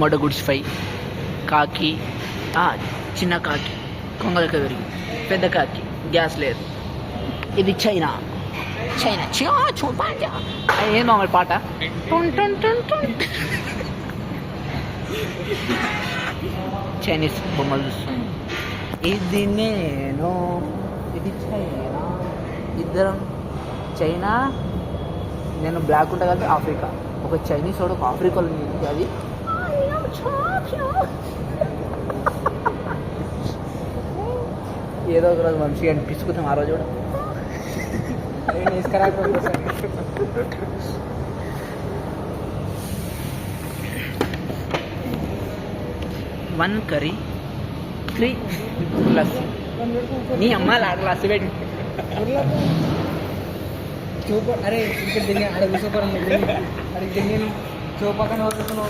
మొడగుడ్స్ fry, కాకి, చిన్న కాకి కొంగలకి విరిగి, పెద్ద కాకి గ్యాస్ లేదు. ఇది చైనా. చైనా ఏం మామూలు పాట. చైనీస్ బొమ్మలు చూస్తాను. ఇది నేను, ఇది చైనా. ఇద్దరం చైనా, నేను బ్లాక్ ఉంటా కదా ఆఫ్రికా. ఒక చైనీస్ వాడు ఒక ఆఫ్రికాలో అది ఏదో ఒక రోజు మంచిగా అనిపించుకుంటాం. ఆ రోజు కూడా వన్ కర్రీ 3 లస్సీ. నీ అమ్మ లస్సీ పెట్టి చూపు. అరే ఇక్కడ దిగా అక్కడ కూర్చోపోరా, అడిగి దిగాను చూపక్కన మధ్యలో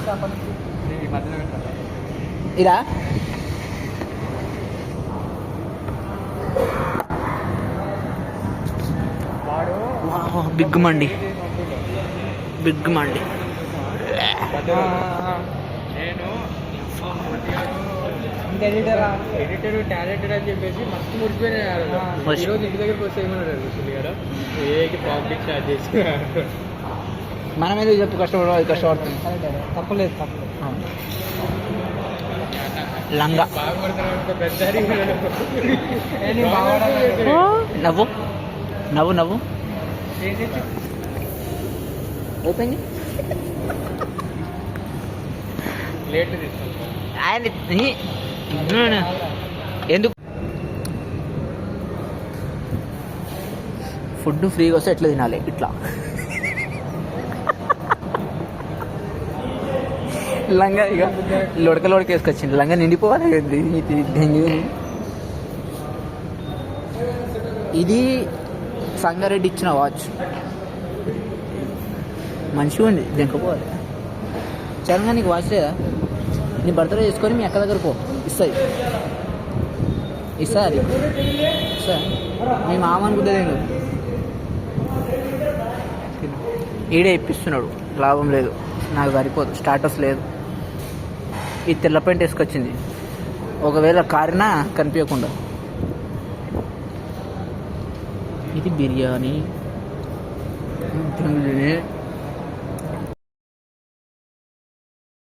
పెట్టాను. ఇరా బిగ్ మండి. బిగ్ మండి. నేను ఎడిటర్ టాలెంటెడ్ అని చెప్పేసి మస్తు ముడిపోయినాయి. ఈరోజు ఇంటి దగ్గరికి వస్తే ఏమన్నాడు ఏకి పాకెట్ స్టార్ట్ చేసి మనం ఏదో చెప్పు కష్టపడదు కష్టపడుతుంది. తప్పలేదు లంగా నవ్వు నవ్వు నవ్వు ఓపెన్ ఎందుకు ఫుడ్ ఫ్రీగా వస్తే ఎట్లా తినాలి? ఇట్లా లంగా ఇక లొడక వేసుకొచ్చింది. లంగా నిండిపోవాలి. ఇది సంగారెడ్డి ఇచ్చిన వాచ్ మంచిగా ఉంది. దింకపోవాలి. చరణంగా నీకు వాచ్ లేదా? నీ బర్త్డే చేసుకొని మీ అక్క దగ్గర పో, ఇస్తుంది. అది మీ మామ అనుకుంటుంది. ఈడే ఇప్పిస్తున్నాడు, లాభం లేదు, నాకు సరిపోదు, స్టాటస్ లేదు. ఈ తెల్ల పెయింట్ వేసుకొచ్చింది, ఒకవేళ కారినా కనిపించకుండా. ఇది బిర్యానీ.